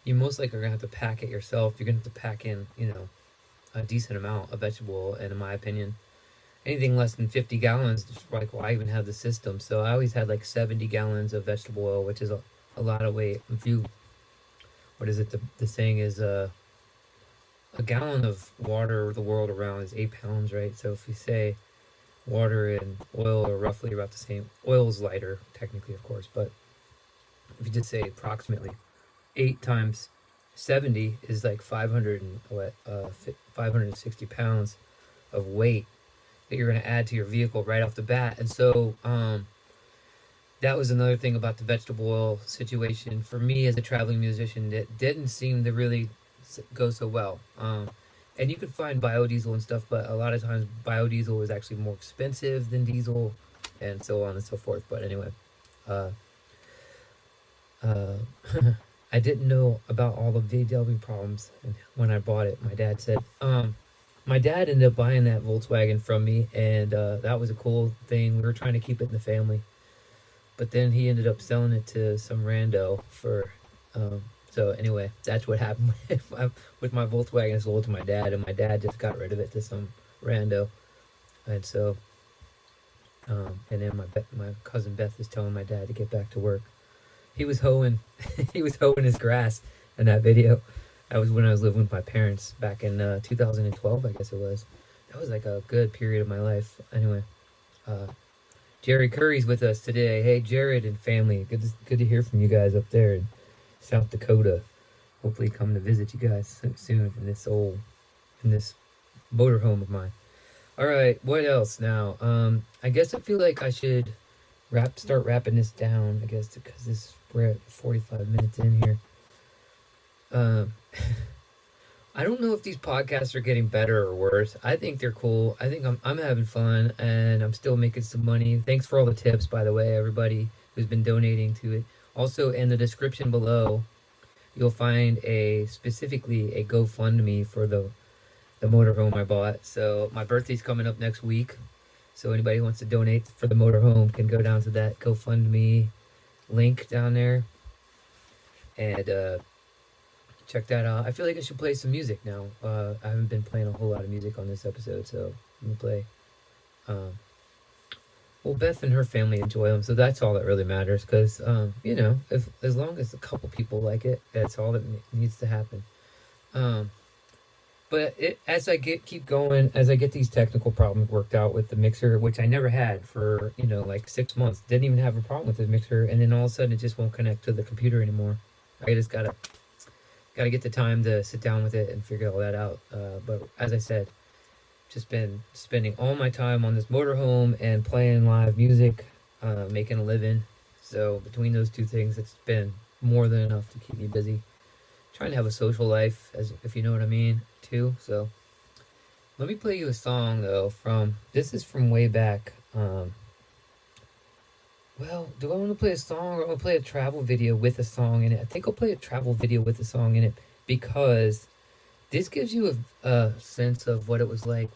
you most likely are going to have to pack it yourself. You're going to have to pack in, a decent amount of vegetable oil. And in my opinion, anything less than 50 gallons, like, why even have the system? So I always had like 70 gallons of vegetable oil, which is a lot of weight. If you, what is it? The saying is, a gallon of water the world around is 8 pounds, right? So if you say water and oil are roughly about the same, oil is lighter, technically, of course, but if you just say approximately 8 times 70 is like 560 pounds of weight that you're going to add to your vehicle right off the bat. And so that was another thing about the vegetable oil situation for me as a traveling musician that didn't seem to really go so well. And you could find biodiesel and stuff, but a lot of times biodiesel is actually more expensive than diesel, and so on and so forth. But anyway, I didn't know about all the VW problems when I bought it. My dad said, my dad ended up buying that Volkswagen from me, and that was a cool thing. We were trying to keep it in the family, but then he ended up selling it to some rando for. So anyway, that's what happened with my Volkswagen. Sold to my dad, and my dad just got rid of it to some rando. And so, and then my cousin Beth is telling my dad to get back to work. He was hoeing, he was hoeing his grass in that video. That was when I was living with my parents back in 2012, I guess it was. That was like a good period of my life. Anyway, Jerry Curry's with us today. Hey, Jared and family, good to hear from you guys up there in South Dakota. Hopefully come to visit you guys soon in this motorhome of mine. All right, what else now? I guess I feel like I should start wrapping this down, I guess, because we're at 45 minutes in here. I don't know if these podcasts are getting better or worse. I think they're cool. I think I'm having fun, and I'm still making some money. Thanks for all the tips, by the way, everybody who's been donating to it. Also, in the description below, you'll find specifically a GoFundMe for the motorhome I bought. So my birthday's coming up next week. So anybody who wants to donate for the motorhome can go down to that GoFundMe link down there and check that out. I feel like I should play some music now. I haven't been playing a whole lot of music on this episode, so I'm gonna play. Well, Beth and her family enjoy them, so that's all that really matters. Because if as long as a couple people like it, that's all that needs to happen. But as I keep going, as I get these technical problems worked out with the mixer, which I never had for like 6 months, didn't even have a problem with the mixer, and then all of a sudden it just won't connect to the computer anymore. I just gotta get the time to sit down with it and figure all that out. But as I said, just been spending all my time on this motorhome and playing live music, making a living. So between those two things, it's been more than enough to keep me busy. Trying to have a social life, if you know what I mean, too. So let me play you a song though. This is from way back. Well, do I want to play a song or I want to play a travel video with a song in it? I think I'll play a travel video with a song in it because this gives you a sense of what it was like.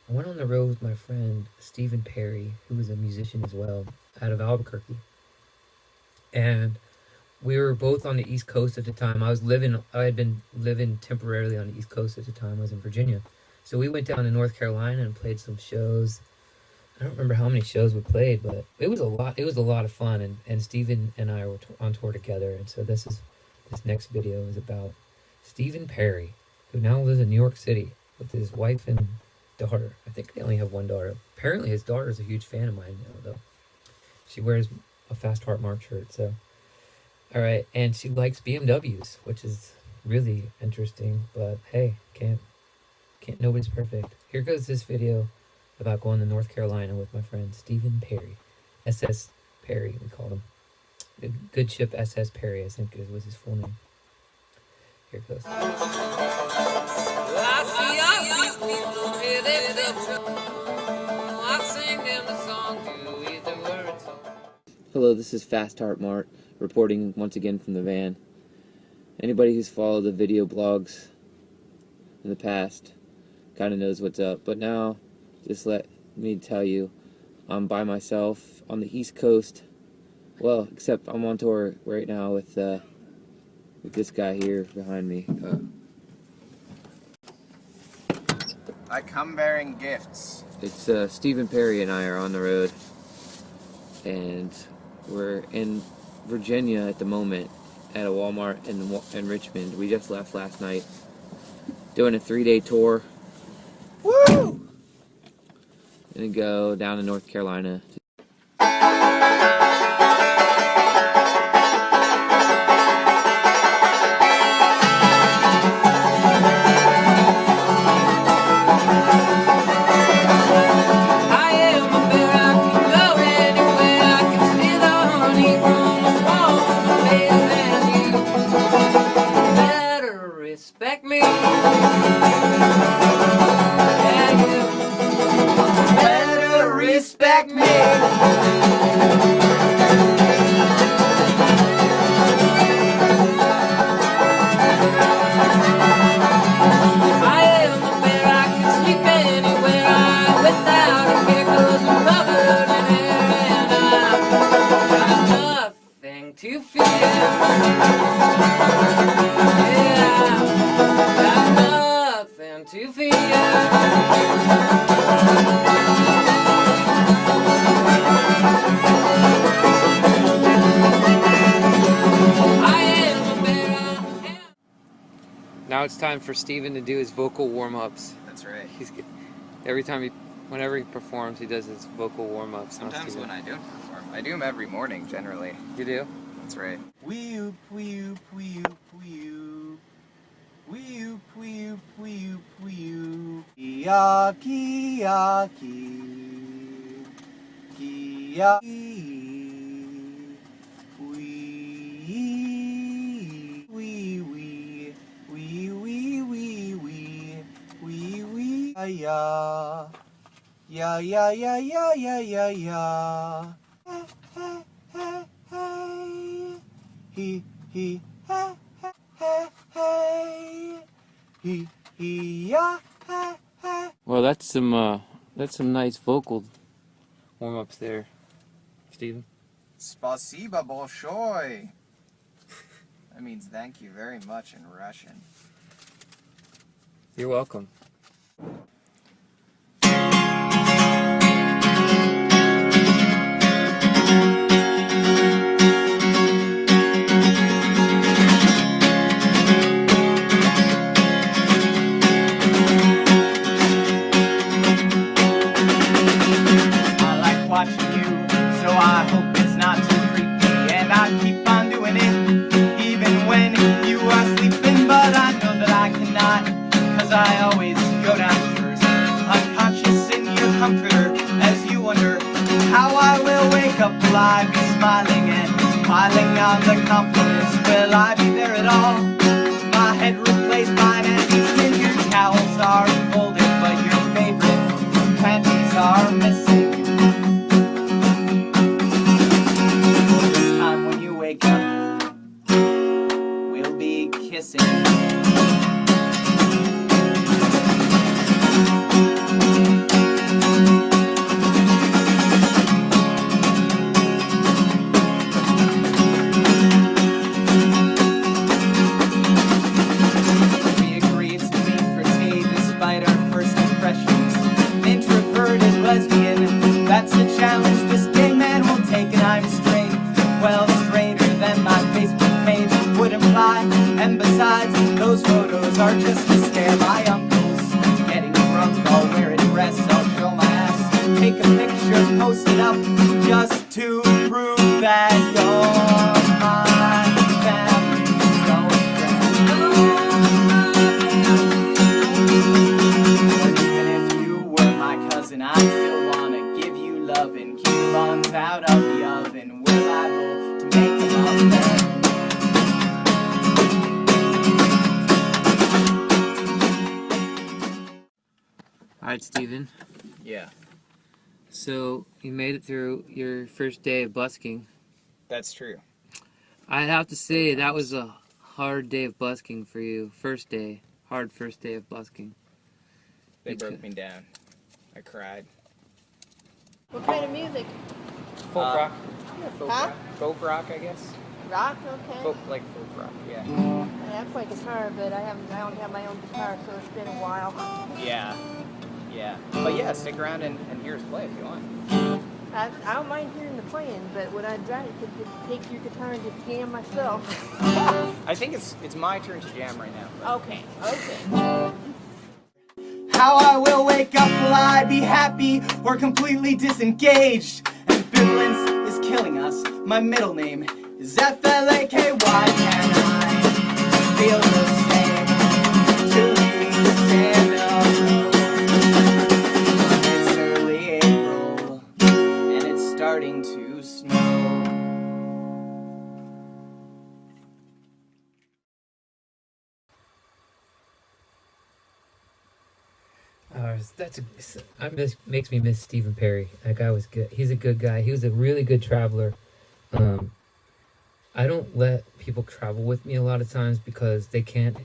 I went on the road with my friend Stephen Perry, who was a musician as well, out of Albuquerque. And we were both on the East Coast at the time. I had been living temporarily on the East Coast at the time. I was in Virginia. So we went down to North Carolina and played some shows. I don't remember how many shows we played, but it was a lot. It was a lot of fun. And Stephen and I were on tour together. And so this next video is about Stephen Perry, who now lives in New York City with his wife and daughter. I think they only have one daughter. Apparently his daughter is a huge fan of mine now, though. She wears a FastHeartMart shirt, so. All right, and she likes BMWs, which is really interesting, but hey, can't nobody's perfect. Here goes this video about going to North Carolina with my friend Stephen Perry. SS Perry, we called him. The good ship SS Perry, I think was his full name. Here it goes. Hello, this is FastHeartMart, reporting once again from the van. Anybody who's followed the video blogs in the past kind of knows what's up, but now just let me tell you, I'm by myself on the East Coast. Well, except I'm on tour right now with this guy here behind me. I come bearing gifts. It's Stephen Perry and I are on the road, and we're in Virginia at the moment at a Walmart in Richmond. We just left last night, doing a 3-day tour. Woo! Gonna go down to North Carolina. Respect me. Yeah, you better respect me. I am a bear, I can sleep anywhere without a care, 'cause I'm covered in hair and I've got nothing to fear. To fear. I am a bear. Now it's time for Steven to do his vocal warm-ups. That's right. Whenever he performs, he does his vocal warm-ups. Sometimes when I don't perform. I do them every morning, generally. You do? That's right. Wee-oop, wee-oop, wee-oop, wee-oop. Wee-oop, wee-oop, wee-oop, wee-oop. Ki-ya-ki, ki-ya-ki. Wee, wee, wee, wee, wee, wee, wee, wee, wee. Ya, ya, ya, ya, ya, ya, ya, ya. Hey, hey, hey, hey. He, hey, hey, hey. He, ya, hey, hey. Well, that's some nice vocal warm-ups there, Steven. Spasiba bolshoi. That means thank you very much in Russian. You're welcome. Watching you, so I hope it's not too creepy, and I keep on doing it even when you are sleeping, but I know that I cannot, 'cause I always go down first, unconscious in your comforter, as you wonder how I will wake up. Will I be smiling and piling on the compliments? Will I be there at all? My head replaced mine, and even your towels are folded, but your favorite panties are missing. Wake up, we'll be kissing. We agreed to meet for tea despite our first impressions. Introverted lesbian, that's a challenge this gay man will take, and I'm straight. Well, than my Facebook page would imply, and besides, those photos are just to scare my uncles. Getting drunk, I'll wear a dress, I'll show my ass, take a picture, post it up, just to prove that you're my family's own friend. But even if you were my cousin, I still wanna give you love and keep your lungs out of the oven. We're liable to make them up then. Alright, Steven. Yeah, So, you made it through your first day of busking. that's true. I'd have to say that was a hard day of busking for you. First day. Hard first day of busking. They broke me down. I cried. What kind of music? Folk rock. Yeah, Huh? Folk rock, I guess. Rock, okay. Folk rock, yeah. I play guitar, but I don't have my own guitar, so it's been a while. Yeah. But yeah, stick around and hear us play if you want. I don't mind hearing the playing, but what I'd rather could just take your guitar and just jam myself. I think it's my turn to jam right now. Okay. How I will wake up, will I be happy or completely disengaged? Ambivalence is killing us. My middle name is FLAKY. Why can't I feel the same? To leave the stand It's early April and it's starting to snow. Makes me miss Stephen Perry. That guy was good. He's a good guy. He was a really good traveler. I don't let people travel with me a lot of times because they can't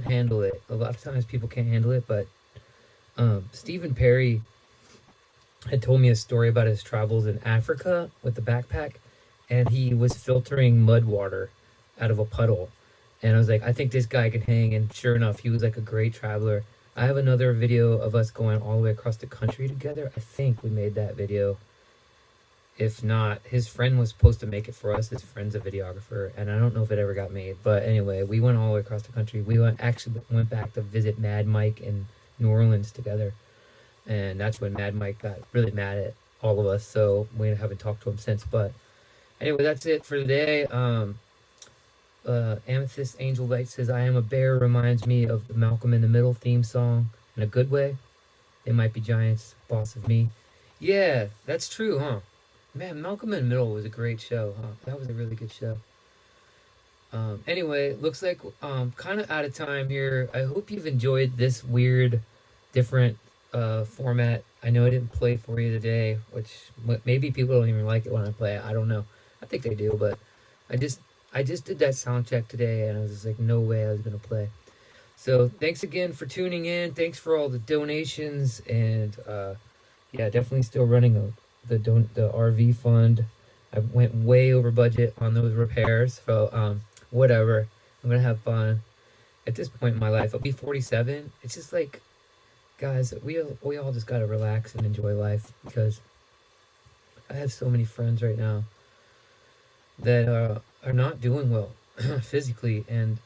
handle it. A lot of times people can't handle it, but Stephen Perry had told me a story about his travels in Africa with the backpack, and he was filtering mud water out of a puddle. And I was like, I think this guy can hang. And sure enough, he was like a great traveler. I have another video of us going all the way across the country together. I think we made that video. If not, his friend was supposed to make it for us. His friend's a videographer, and I don't know if it ever got made. But anyway, we went all the way across the country. We went back to visit Mad Mike in New Orleans together. And that's when Mad Mike got really mad at all of us. So we haven't talked to him since. But anyway, that's it for today. Amethyst Angel Light says, I Am a Bear reminds me of the Malcolm in the Middle theme song in a good way. They Might Be Giants, Boss of Me. Yeah, that's true, huh? Man, Malcolm in the Middle was a great show, huh? That was a really good show. Anyway, looks like kind of out of time here. I hope you've enjoyed this weird, different format. I know I didn't play for you today, which maybe people don't even like it when I play it. I don't know. I think they do, but I just did that sound check today, and I was just like, no way I was going to play. So thanks again for tuning in. Thanks for all the donations, and yeah, definitely still running the RV fund. I went way over budget on those repairs, so whatever. I'm going to have fun. At this point in my life, I'll be 47. It's just like, guys, we all just got to relax and enjoy life, because I have so many friends right now that are not doing well physically, and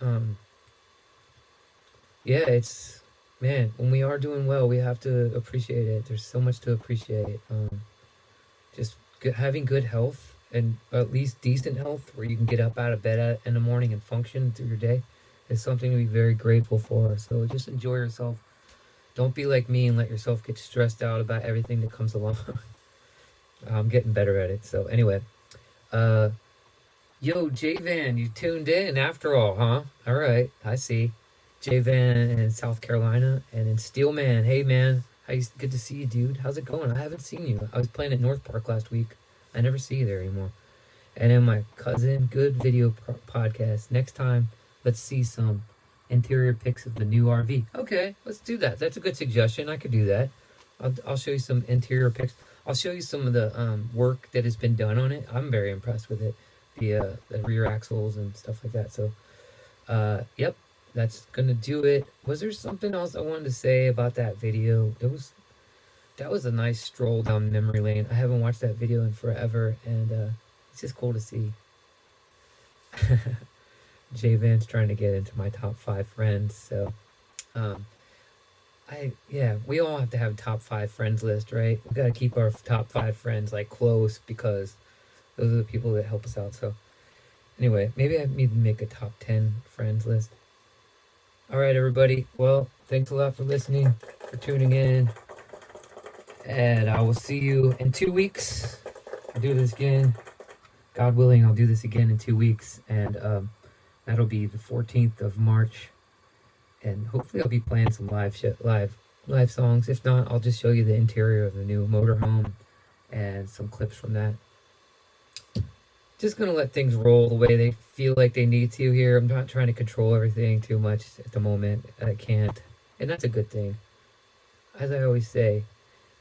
yeah, it's, man, when we are doing well, we have to appreciate it. There's so much to appreciate. Just having good health, and at least decent health, where you can get up out of bed in the morning and function through your day, is something to be very grateful for. So just enjoy yourself. Don't be like me and let yourself get stressed out about everything that comes along. I'm getting better at it. So anyway, yo, J-Van, you tuned in after all, huh? All right, I see. J-Van in South Carolina, and in Steelman. Hey, man, good to see you, dude. How's it going? I haven't seen you. I was playing at North Park last week. I never see you there anymore. And then my cousin, good video podcast. Next time, let's see some interior pics of the new RV. Okay, let's do that. That's a good suggestion. I could do that. I'll show you some interior pics. I'll show you some of the work that has been done on it. I'm very impressed with it. The rear axles and stuff like that. So, yep, that's gonna do it. Was there something else I wanted to say about that video? That was a nice stroll down memory lane. I haven't watched that video in forever, and it's just cool to see. J-Van's trying to get into my top 5 friends, so Yeah, we all have to have a top 5 friends list, right? We gotta keep our top 5 friends like close because those are the people that help us out. So anyway, maybe I need to make a top 10 friends list. All right, everybody. Well, thanks a lot for listening, for tuning in, and I will see you in 2 weeks. I'll do this again. God willing, I'll do this again in 2 weeks, and that'll be the 14th of March. And hopefully, I'll be playing some live songs. If not, I'll just show you the interior of the new motorhome and some clips from that. Just gonna let things roll the way they feel like they need to here. I'm not trying to control everything too much at the moment. I can't, and that's a good thing. As I always say,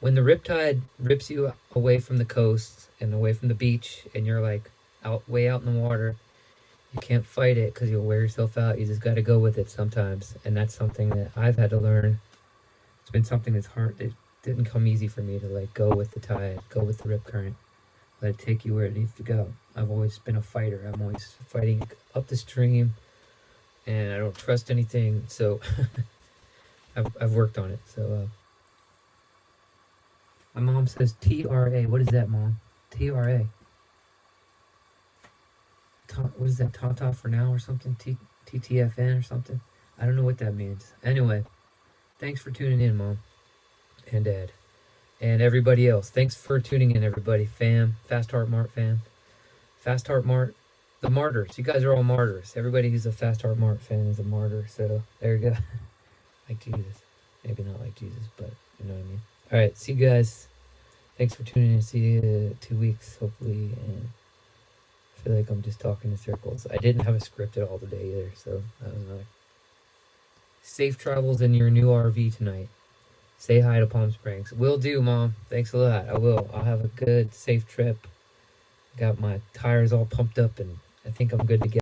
when the riptide rips you away from the coast and away from the beach, and you're like way out in the water, you can't fight it because you'll wear yourself out. You just got to go with it sometimes, and that's something that I've had to learn. It's been something that's hard. It didn't come easy for me to like go with the tide, go with the rip current, let it take you where it needs to go. I've always been a fighter. I'm always fighting up the stream, and I don't trust anything. So I've worked on it. So my mom says TRA. What is that, Mom? TRA. What is that? Tata for now or something? TTFN or something? I don't know what that means. Anyway, thanks for tuning in, Mom and Dad. And everybody else, thanks for tuning in, everybody. Fam, FastHeartMart fam. FastHeartMart, the martyrs. You guys are all martyrs. Everybody who's a FastHeartMart fan is a martyr. So there you go. Like Jesus. Maybe not like Jesus, but you know what I mean. All right, see you guys. Thanks for tuning in. See you in 2 weeks, hopefully. And I feel like I'm just talking in circles. I didn't have a script at all today either, so that was another. Safe travels in your new RV tonight. Say hi to Palm Springs. Will do, Mom. Thanks a lot. I will. I'll have a good, safe trip. Got my tires all pumped up, and I think I'm good to go.